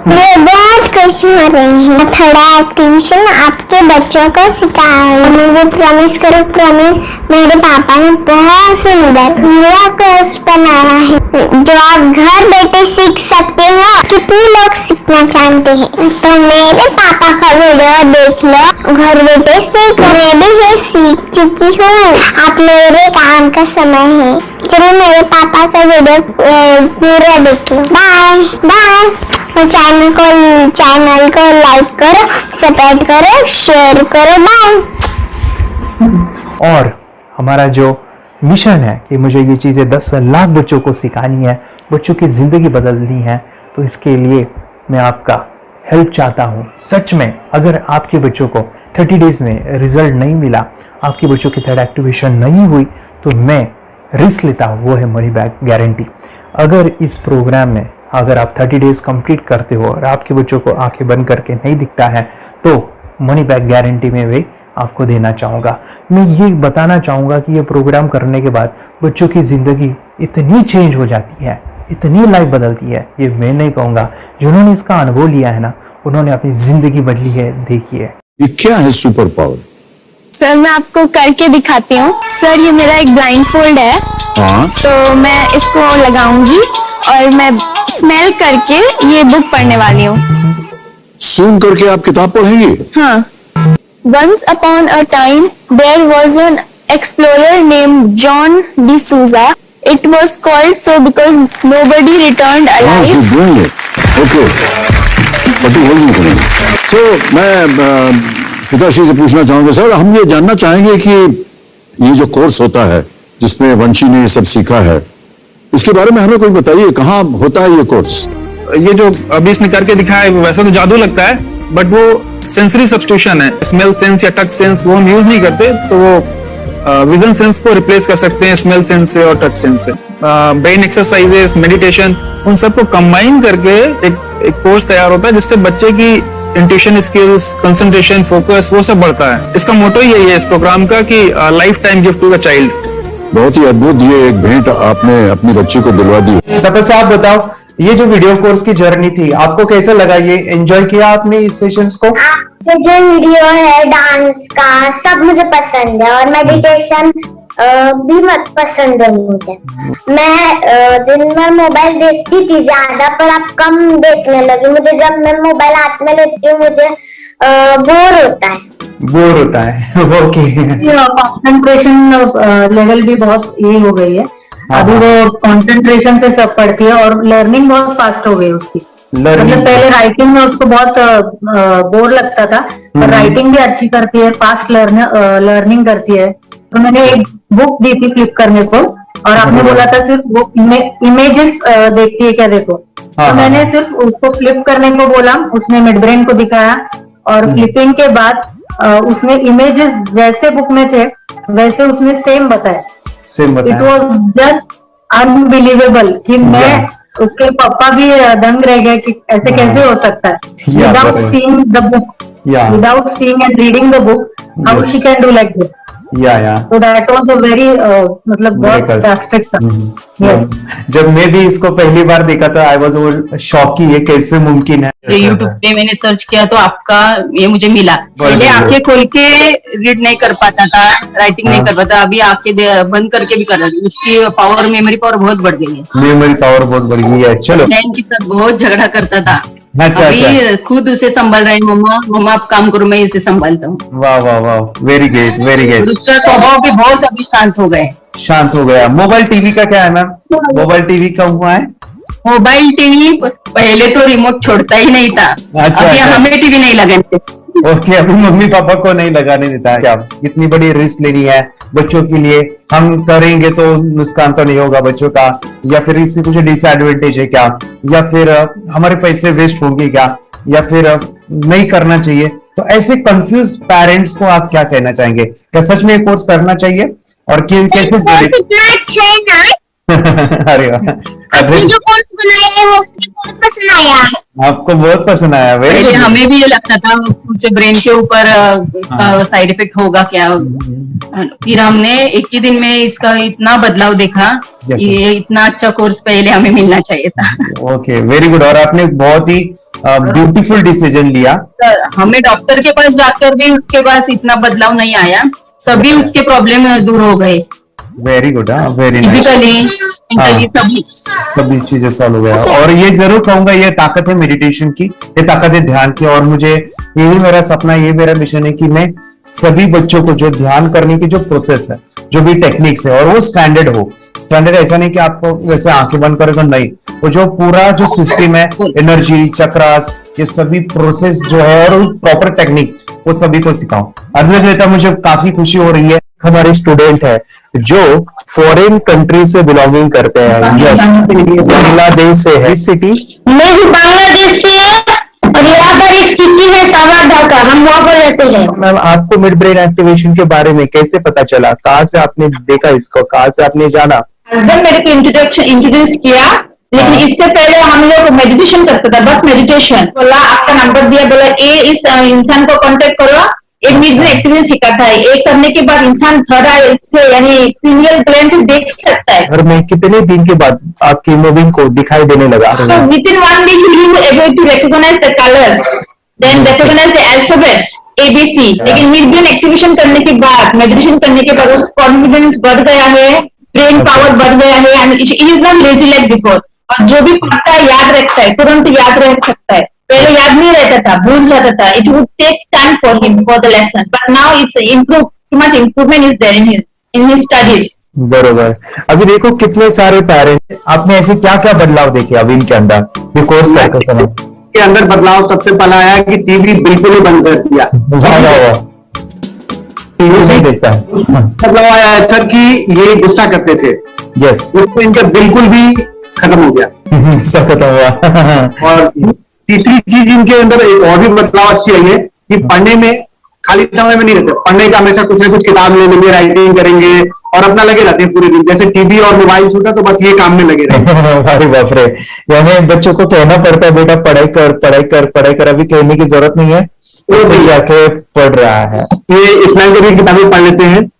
मैं बहुत खुश हो रही हूँ। थोड़ा एक्टिवेशन आपके बच्चों को सिखाऊंगी। मुझे प्रॉमिस करो, प्रॉमिस। मेरे पापा ने बहुत सुंदर मेरा कोर्स बनाया है जो आप घर बैठे सीख सकते हो। कितने लोग सीखना चाहते हैं तो मेरे पापा का वीडियो देख लो, घर बैठे सीख। मैं भी ये सीख चुकी हूँ। आप मेरे काम का समय है, चलो मेरे पापा का वीडियो पूरा देख लो। Bye bye. चैनल को लाइक करो, सपोर्ट करो, शेयर करो। बाय। और हमारा जो मिशन है कि मुझे ये चीज़ें 10 लाख बच्चों को सिखानी है, बच्चों की ज़िंदगी बदलनी है, तो इसके लिए मैं आपका हेल्प चाहता हूँ। सच में अगर आपके बच्चों को 30 डेज में रिजल्ट नहीं मिला, आपके बच्चों की थर्ड एक्टिवेशन नहीं हुई, तो मैं रिस्क लेता हूँ, वो है मनी बैक गारंटी। अगर इस प्रोग्राम में अगर आप 30 डेज कंप्लीट करते हो और आपके बच्चों को आंखें बंद करके नहीं दिखता है, तो मनी बैक गारंटी में भी आपको देना चाहूँगा। मैं ये बताना चाहूँगा कि ये प्रोग्राम करने के बाद बच्चों की ज़िंदगी इतनी चेंज हो जाती है, इतनी लाइफ बदलती है, ये मैं नहीं कहूँगा। जिन्होंने इसका अनुभव लिया है ना, उन्होंने अपनी ज़िंदगी बदली है। देखिए ये क्या है सुपर पावर? सर मैं आपको करके दिखाती हूँ। सर ये मेरा एक ब्लाइंड फोल्ड है हाँ, तो मैं इसको लगाऊंगी और मैं स्मेल करके ये बुक पढ़ने वाली हूँ। सूंघ करके आप किताब पढ़ेंगी? हाँ। Once upon a time, there was an explorer named John D'Souza. It was called so because nobody returned alive. Okay, पट्टी होल्ड नहीं करेंगे। तो मैं पिताश्री से पूछना चाहूंगा, सर हम ये जानना चाहेंगे कि ये जो कोर्स होता है जिसमें वंशी ने ये सब सीखा है, इसके बारे में हमें कोई बताइए, कहाँ होता है ये कोर्स? ये जो अभी इसने करके दिखाया है वैसा तो जादू लगता है, बट वो सेंसरी सब्स्टिट्यूशन है। स्मेल सेंस या टच सेंस वो हम यूज नहीं करते, तो वो विजन सेंस को रिप्लेस कर सकते हैं स्मेल सेंस से और टच सेंस से। ब्रेन एक्सरसाइजेस, मेडिटेशन, उन सबको कंबाइन करके एक कोर्स तैयार होता है जिससे बच्चे की इंट्यूशन स्किल्स, कंसंट्रेशन, फोकस वो सब बढ़ता है। इसका मोटो यही है इस प्रोग्राम का कि life time gift to the child. बहुत ही अद्भुत ये एक भेंट आपने अपनी बच्ची को दिलवा दी। तपस्या आप बताओ, ये जो वीडियो कोर्स की जर्नी थी आपको कैसा लगा? ये एंजॉय किया आपने इस सेशंस को? आपके जो वीडियो है डांस का सब मुझे पसंद है और मेडिटेशन भी मत पसंद है मुझे। मैं दिन में मोबाइल देखती थी ज्यादा, पर अब कम देखने लगी। मुझे जब मैं मोबाइल हाथ में लेती हूँ मुझे बोर होता है। ओके। कंसंट्रेशन लेवल भी बहुत ये हो गई है। अभी वो कंसंट्रेशन से सब पढ़ती है और लर्निंग बहुत फास्ट हो गई उसकी। मतलब पहले राइटिंग में उसको बहुत बोर लगता था, पर राइटिंग भी अच्छी करती है, फास्ट लर्निंग करती है। तो मैंने एक बुक दी थी फ्लिप करने को और आपने बोला था सिर्फ वो इमेजेस देखती है क्या, देखो। तो मैंने सिर्फ उसको फ्लिप करने को बोला, उसने मिड ब्रेन को दिखाया और फ्लिपिंग के बाद उसने इमेजेस जैसे बुक में थे वैसे उसने सेम बताया। इट वॉज जस्ट अनबिलीवेबल कि मैं उसके पापा भी दंग रह गए कि ऐसे कैसे हो सकता है। Without seeing the book, without seeing and reading the book, how she can do like this. So that was a very मतलब बहुत drastic था। जब मैं भी इसको पहली बार देखा था आई वाज शॉक कि ये कैसे मुमकिन है। यूट्यूब पे मैंने सर्च किया तो आपका ये मुझे मिला। पहले आंखें खोल के रीड नहीं कर पाता था, राइटिंग नहीं कर पाता, अभी आंखें बंद करके भी कर रही है। उसकी पावर, मेमोरी पावर बहुत बढ़ गई है। मेमोरी पावर बहुत बढ़ गई है। चलो, बहन के साथ बहुत झगड़ा करता था, अच्छा, अभी खुद उसे संभाल रहे हैं। मम्मा आप काम करो, मैं इसे संभालता हूँ। वाह वाह वाह, वेरी ग्रेट वेरी ग्रेट। उसका स्वभाव भी बहुत अभी शांत हो गए। शांत हो गया। मोबाइल टीवी का क्या है मैम? मोबाइल टीवी का हुआ है? मोबाइल टीवी पहले तो रिमोट छोड़ता ही नहीं था। अच्छा, अभी अच्छा। हमें टीवी नहीं लगाते। ओके, अभी मम्मी पापा को नहीं लगाने देता है। क्या इतनी बड़ी रिस्क लेनी है बच्चों के लिए? हम करेंगे तो नुकसान तो नहीं होगा बच्चों का, या फिर इसकी कुछ डिसएडवांटेज है क्या, या फिर हमारे पैसे वेस्ट होंगे क्या, या फिर नहीं करना चाहिए? तो ऐसे कंफ्यूज पेरेंट्स को आप क्या कहना चाहेंगे? क्या सच में कोर्स करना चाहिए और कैसे? अरे वाह, जो कोर्स बनाया है वो मुझे बहुत पसंद आया। आपको बहुत पसंद आया? पहले हमें भी ये लगता था कुछ ब्रेन के ऊपर इसका साइड इफेक्ट होगा क्या। फिर हमने एक ही दिन में इसका इतना बदलाव देखा कि ये इतना अच्छा कोर्स पहले हमें मिलना चाहिए था। Okay, very good. और आपने बहुत ही ब्यूटीफुल डिसीजन लिया। हमें डॉक्टर के पास जाकर भी उसके पास इतना बदलाव नहीं आया, सभी उसके प्रॉब्लम दूर हो गए। Very good, very nice. Physically सभी चीजें सॉल्व हो गया। और ये जरूर कहूंगा, ये ताकत है मेडिटेशन की, ये ताकत है ध्यान की। और मुझे यही मेरा सपना, ये मेरा मिशन है कि मैं सभी बच्चों को जो ध्यान करने की जो प्रोसेस है, जो भी टेक्निक्स है, और वो स्टैंडर्ड हो। स्टैंडर्ड ऐसा नहीं कि आपको वैसे आंखें बंद करेगा, नहीं, वो जो पूरा जो सिस्टम है, एनर्जी, चक्रास, ये सभी प्रोसेस जो है और प्रॉपर टेक्निक्स, वो सभी को सिखाऊं। अद्वैत, मुझे काफी खुशी हो रही है। हमारे स्टूडेंट है जो फॉरेन कंट्री से बिलोंगिंग करते हैं। यस, बांग्लादेश से है। सिटी मैं भी बांग्लादेश से और यहाँ पर एक सिटी है सावारढाका, हम वहाँ पर रहते हैं। मैम, आपको मिड ब्रेन एक्टिवेशन के बारे में कैसे पता चला? कहाँ से आपने देखा इसको, कहाँ से आपने जाना? हस्बैंड मेरे को इंट्रोड्यूस किया, लेकिन इससे पहले हम लोग मेडिटेशन करते थे, बस मेडिटेशन। बोला आपका नंबर दिया, बोला ये इस इंसान को कांटेक्ट करो, एक मिड ब्रेन एक्टिवेशन सिखाता है। एक करने के बाद इंसान थर्ड आई से यानी पिनियल ग्लैंड से देख सकता है। घर में कितने दिन के बाद आपकी हीमोग्लोबिन को दिखाई देने लगा? So within 1 week he was able to recognize the colors, then recognize the alphabets ABC। लेकिन मिड ब्रेन एक्टिवेशन करने के बाद, मेडिटेशन करने के बाद उसका कॉन्फिडेंस बढ़ गया है, ब्रेन पावर बढ़ गया है and is not lazy like before. और जो भी पढ़ता है याद रखता है, तुरंत याद रख सकता है। पहले याद नहीं रहता था, भूल जाता था। It would take time for him for the lesson, but now it's improve, too much improvement is there in his studies. बरोबर। अभी देखो कितने सारे पेरेंट्स, आपने ऐसे क्या क्या बदलाव देखे अभी इनके अंदर ये कोर्स करते समय? के अंदर बदलाव सबसे पहला आया कि टीवी बिल्कुल ही बंद कर दिया। टीवी नहीं देखता है। बदलाव आया है सर कि ये गुस्सा करते थे, यस, उसको इनका बिल्कुल भी खत्म हो गया। गुस्सा खत्म हुआ। और तीसरी चीज इनके अंदर एक और भी बदलाव अच्छी आई है कि पढ़ने में खाली समय में नहीं रहते, पढ़ने का हमेशा कुछ ना कुछ किताब ले लेंगे, राइटिंग करेंगे और अपना लगे रहते हैं पूरे दिन। जैसे टीवी और मोबाइल छूटा तो बस ये काम में लगे रहते हैं। अरे बाप रे, यानी बच्चों को कहना पड़ता है बेटा पढ़ाई कर पढ़ाई कर पढ़ाई कर, अभी कहने की जरूरत नहीं है, वो जाके पढ़ रहा है। ये इस्माइल कबीर किताबें पढ़ लेते हैं,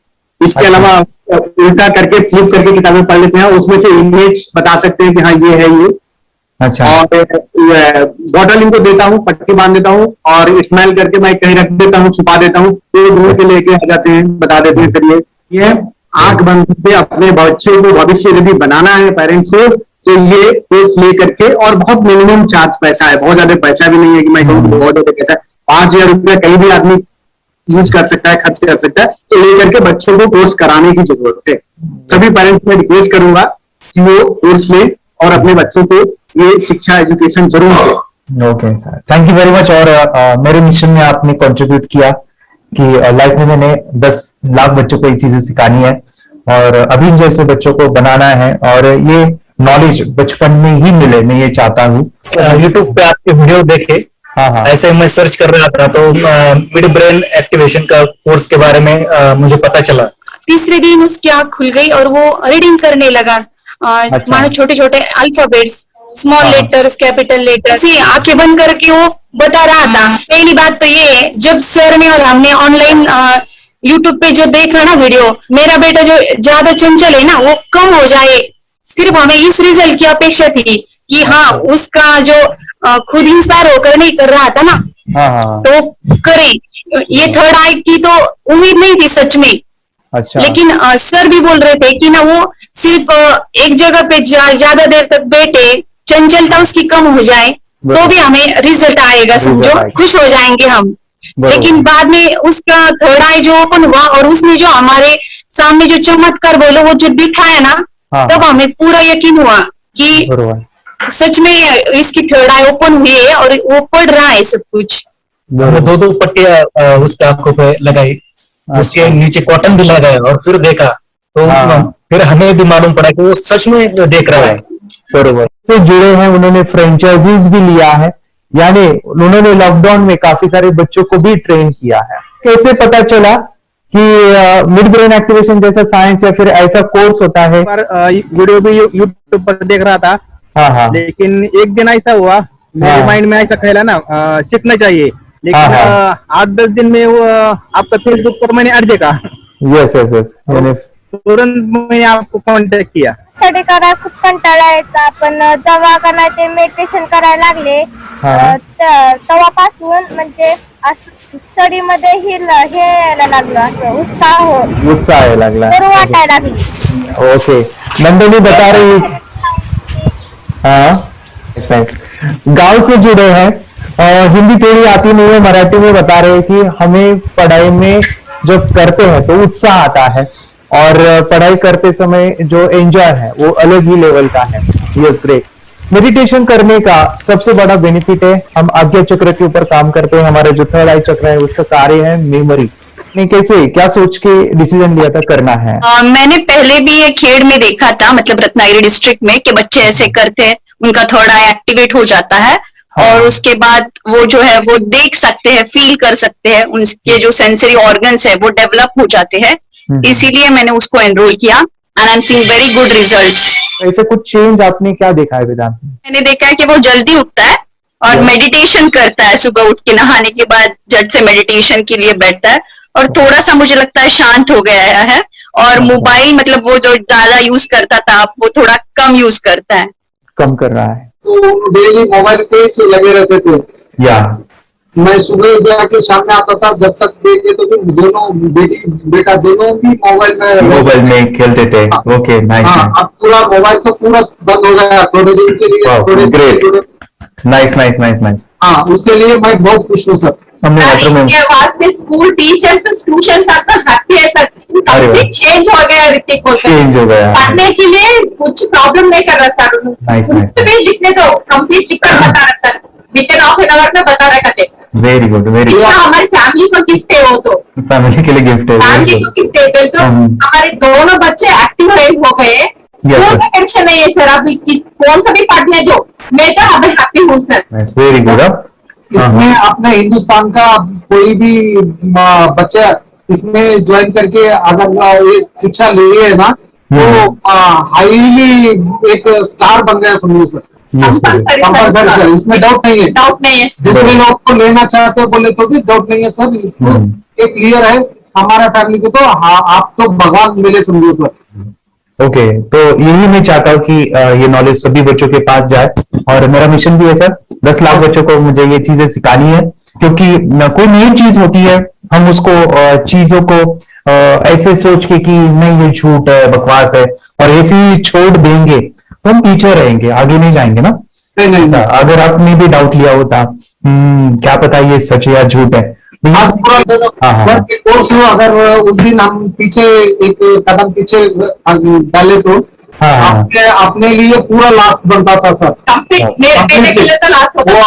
इसके अलावा उल्टा करके फ्लिप करके किताबें पढ़ लेते हैं, उसमें से इमेज बता सकते हैं कि हाँ ये है ये। अच्छा। और बॉटल इनको देता हूँ, पट्टी बांध देता हूँ और इस्माइल करके मैं कहीं रख देता हूँ, छुपा देता हूँ, तो दूर से लेके आ जाते हैं, बता देते हैं सर ये आंख बंद करके अपने बच्चों को भविष्य यदि बनाना है पेरेंट्स को, तो ये कोर्स ले करके, और बहुत मिनिमम चार्ज पैसा है, बहुत ज्यादा पैसा भी नहीं है कि मैं कहूँ बहुत ज्यादा पैसा है। 5,000 रुपया कहीं भी आदमी यूज कर सकता है, खर्च कर सकता है, तो लेकर के बच्चों को कोर्स कराने की जरूरत है। सभी पेरेंट्स में रिक्वेस्ट करूंगा कि वो कोर्स ले और अपने बच्चों को ये शिक्षा एजुकेशन जरूर दे। Okay sir, thank you very much. और मेरे मिशन में आपने कंट्रीब्यूट किया कि लाइफ में मैंने 10 लाख बच्चों को ये चीजें सिखानी है और अभी जैसे बच्चों को बनाना है, और ये नॉलेज बचपन में ही मिले, मैं ये चाहता हूँ। यूट्यूब पे आपके वीडियो देखे, हाँ, ऐसे मैं सर्च कर रहा था तो मिड ब्रेन एक्टिवेशन का कोर्स के बारे में मुझे पता चला। तीसरे दिन उसकी आंख खुल गई और वो रीडिंग करने लगा। मानो छोटे छोटे alphabets, small letters, capital letters, ऐसे आंखें बंद करके वो बता रहा था। पहली बात तो ये है, जब सर ने और हमने ऑनलाइन यूट्यूब पे जो देखा ना वीडियो, मेरा बेटा जो ज्यादा चंचल है ना वो कम हो जाए, सिर्फ हमें इस रिजल्ट की अपेक्षा थी कि हाँ उसका जो खुद इंस्पायर होकर नहीं कर रहा था ना, तो वो करे। ये थर्ड आई की तो उम्मीद नहीं थी सच में। अच्छा। लेकिन सर भी बोल रहे थे कि ना वो सिर्फ एक जगह पे ज्यादा देर तक बैठे, चंचलता उसकी कम हो जाए तो भी हमें रिजल्ट आएगा, समझो खुश हो जाएंगे हम। लेकिन बाद में उसका थर्ड आई जो ओपन हुआ और उसने जो हमारे सामने जो चमत्कार बोलो वो जो दिखाया ना, तब हमें पूरा यकीन हुआ कि सच में इसकी थर्ड आई ओपन हुई है और वो पढ़ रहा है सब कुछ। दो पट्टियां उसके आंखों पे लगाई, उसके नीचे कॉटन भी लगाया और फिर देखा तो फिर हमें भी मालूम पड़ा कि वो सच में देख रहा है। बरोबर से जुड़े हैं, उन्होंने फ्रेंचाइजीज भी लिया है, यानी उन्होंने लॉकडाउन में काफी सारे बच्चों को भी ट्रेन किया है। कैसे पता चला कि मिड ब्रेन एक्टिवेशन जैसा साइंस या फिर ऐसा कोर्स होता है? वीडियो भी यूट्यूब पर देख रहा था। हाँ। लेकिन एक दिन ऐसा हुआ, मेरे माइंड में ऐसा ख्याल ना सीखना चाहिए, लेकिन 8-10 दिन में वो आपका फेसबुक पर मैंने ऐड देखा। यस तुरंत मैंने आपको कॉन्टॅक्ट किया। स्टडी करायला खूप कंटाळा यायचा, पण जेव्हा का नाही ते मेडिटेशन करायला लागले तेव्हापासून म्हणजे स्टडी मध्ये हे यायला लागलं, असं उत्साह यायला लागला, बरं वाटायला लागली। ओके, नंदिनी बता रही, हाँ गांव से जुड़े हैं, हिंदी थोड़ी आती नहीं है, मराठी में बता रहे हैं कि हमें पढ़ाई में जब करते हैं तो उत्साह आता है और पढ़ाई करते समय जो एंजॉय है वो अलग ही लेवल का है। Yes, great. मेडिटेशन करने का सबसे बड़ा बेनिफिट है, हम आज्ञा चक्र के ऊपर काम करते हैं, हमारा जो थर्ड आई चक्र है उसका कार्य है मेमोरी। ने कैसे क्या सोच के डिसीजन लिया था करना है? मैंने पहले भी ये खेड़ में देखा था, मतलब रत्नागिरी डिस्ट्रिक्ट में, कि बच्चे ऐसे करते हैं, उनका थर्ड आई एक्टिवेट हो जाता है और उसके बाद वो जो है वो देख सकते हैं, फील कर सकते हैं, उनके जो सेंसरी ऑर्गन्स है वो डेवलप हो जाते हैं। इसीलिए मैंने उसको एनरोल किया and I am seeing very good results. ऐसे कुछ चेंज आपने क्या देखा है वेदांत में? मैंने देखा है कि वो जल्दी उठता है और मेडिटेशन करता है, सुबह उठ के नहाने के बाद झट से मेडिटेशन के लिए बैठता है और थोड़ा सा मुझे लगता है शांत हो गया है, और मोबाइल मतलब वो जो ज्यादा यूज करता था वो थोड़ा कम यूज करता है, कम कर रहा है। तो डेली मोबाइल पे से लगे रहते थे, या मैं सुबह जाके शाम में आता था, जब तक देखे तो फिर दोनों बेटा दोनों भी मोबाइल में खेलते थे। Okay, nice. अब पूरा मोबाइल तो पूरा बंद हो गया थोड़े दिन के लिए। Great, nice nice nice nice. हाँ, उसके लिए मैं बहुत खुश हूँ सर। इनके वास्ते स्कूल टीचर्स ट्यूशन सब हैप्पी है सर। चेंज हो गया ऋतिक को, चेंज हो गया, पढ़ने के लिए कुछ प्रॉब्लम नहीं कर रहा सर। Nice nice. लिखने दो, कंप्लीट लिखकर बता रहा sir, with in half an hour में बता रहा करते। Very good, very good. हमारी फैमिली को गिफ्ट है, वो तो फैमिली के लिए गिफ्ट है, फैमिली को गिफ्ट है। तो हमारे दोनों बच्चे एक्टिव हो गए, स्कूल का टेंशन नहीं है सर। अभी कौन सा भी पढ़ने दो, मैं तो अभी हैप्पी हूँ सर। Very good. इसमें अपने हिंदुस्तान का कोई भी बच्चा इसमें ज्वाइन करके अगर ये शिक्षा ले है ना, तो हाईली एक स्टार बन गया समझो सर। कंपल्सरी सर, इसमें डाउट नहीं है। दूसरे लोग को लेना चाहते हो बोले तो भी डाउट नहीं है सर। इसको ये क्लियर है हमारा फैमिली को, तो आप तो भगवान मिले समझो सर। ओके, तो यही मैं चाहता हूँ कि ये नॉलेज सभी बच्चों के पास जाए, और मेरा मिशन भी है सर, 10 लाख बच्चों को मुझे ये चीजें सिखानी है। क्योंकि कोई नई चीज होती है, हम उसको चीजों को ऐसे सोच के कि नहीं ये झूठ है, बकवास है, और ऐसे ही छोड़ देंगे तो हम पीछे रहेंगे, आगे नहीं जाएंगे ना। नहीं, अगर आपने भी डाउट लिया होता, क्या पता ये सच है या झूठ है। सर के कोर्स हो, अगर उस दिन हम पीछे एक कदम पीछे डाले तो अपने लिए पूरा लास्ट बनता था सर। वो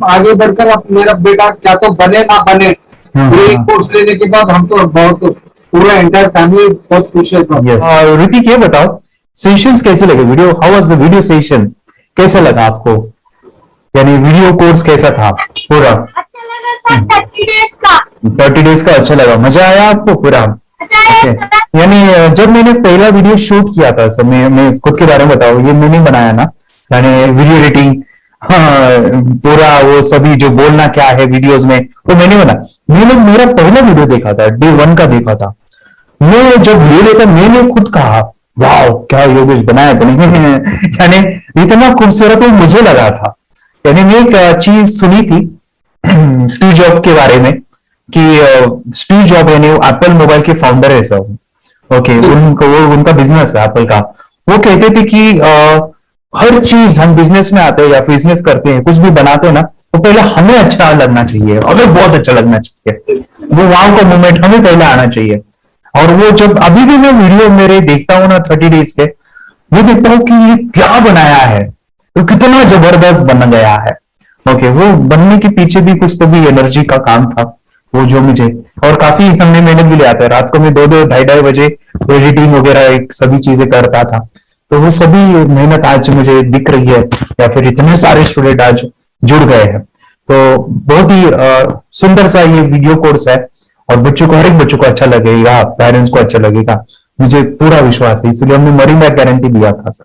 आगे बढ़कर अब मेरा बेटा क्या तो बने ना बने, ये कोर्स लेने के बाद हम तो बहुत पूरा एंटायर फैमिली बहुत खुश है सर। ऋतिक, ये बताओ सेशंस कैसे लगे? Video, how was the video session? कैसा लगा आपको? यानी वीडियो कोर्स कैसा था पूरा? अच्छा लगा सर। 30 डेज का अच्छा लगा, मजा आया आपको पूरा? यानी जब मैंने पहला वीडियो शूट किया था सर, मैं खुद के बारे में बताऊं, ये मैंने बनाया ना, यानी वीडियो एडिटिंग, पूरा वो सभी जो बोलना क्या है वीडियोस में वो मैंने बनाया। मैंने मेरा पहला वीडियो देखा था, डे 1 का देखा था। मैं जब वीडियो देखा मैंने खुद कहा वाह क्या योगेश बनाया, तो नहीं यानी इतना खूबसूरत वो मुझे लगा था। यानी मैं एक चीज सुनी थी स्टीव जॉब के बारे में, कि स्टीव जॉब यानी एप्पल मोबाइल के फाउंडर है सर। ओके, उनका बिजनेस है एप्पल का। वो कहते थे कि हर चीज हम बिजनेस में आते हैं या बिजनेस करते हैं, कुछ भी बनाते हैं ना, तो पहले हमें अच्छा लगना चाहिए, हमें बहुत अच्छा लगना चाहिए, वो वाव का मोमेंट हमें पहले आना चाहिए। और वो जब अभी भी मैं वीडियो मेरे देखता हूँ ना 30 डेज के, वो देखता हूँ कि ये क्या बनाया है, तो कितना जबरदस्त बन गया है। ओके, वो बनने के पीछे भी कुछ तो भी एनर्जी का काम था वो, जो मुझे और काफी हमने मेहनत भी लिया था। रात को मैं 2-2 ढाई बजे एडिटिंग वगैरह सभी चीजें करता था, तो वो सभी मेहनत आज मुझे दिख रही है, या फिर इतने सारे स्टूडेंट आज जुड़ गए हैं। तो बहुत ही सुंदर सा ये वीडियो कोर्स है, और बच्चों को, हर एक बच्चों को अच्छा लगेगा, पेरेंट्स को अच्छा लगेगा, मुझे पूरा विश्वास है। इसलिए हमने मनी बैक गारंटी दिया था सर,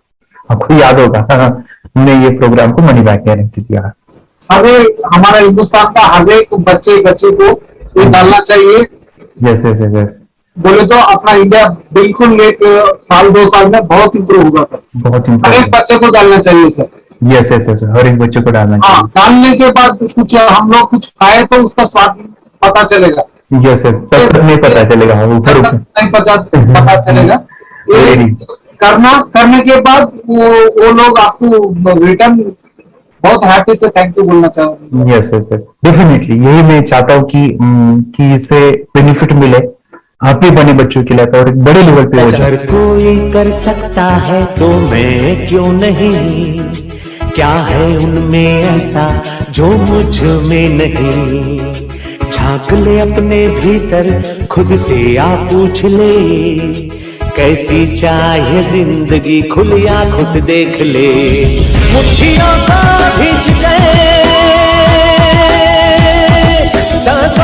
आपको याद होगा हमने ये प्रोग्राम को मनी बैक गारंटी दिया। हमारा हिंदुस्तान का हर एक बच्चे को ये डालना चाहिए। यस यस यस, बोले तो अपना इंडिया बिल्कुल एक साल 2 साल में बहुत इम्प्रूव होगा सर। बहुत हर एक बच्चे को डालना चाहिए सर। यस यस यस, हर एक बच्चे को डालना चाहिए। डालने के बाद कुछ हम लोग कुछ खाए तो उसका स्वाद पता चलेगा। यस यस, तब नहीं पता चलेगा, ऊपर नहीं पता चलेगा। करने के बाद वो लोग आपको रिटर्न बहुत हैप्पी से थैंक यू बोलना चाहूंगा। यस यस यस, डेफिनेटली यही मैं चाहता हूँ कि इससे बेनिफिट मिले आप ही बने बच्चों के लिए, और एक बड़े लेवल पे हो जाए। अगर कोई कर सकता है तो मैं क्यों नहीं, क्या है उनमें ऐसा जो मुझ में नहीं। झांक ले अपने भीतर, खुद से आ पूछ ले, कैसी चाहे जिंदगी, खुली आंखों से देख ले। मुट्ठियों को भींच गए सांसों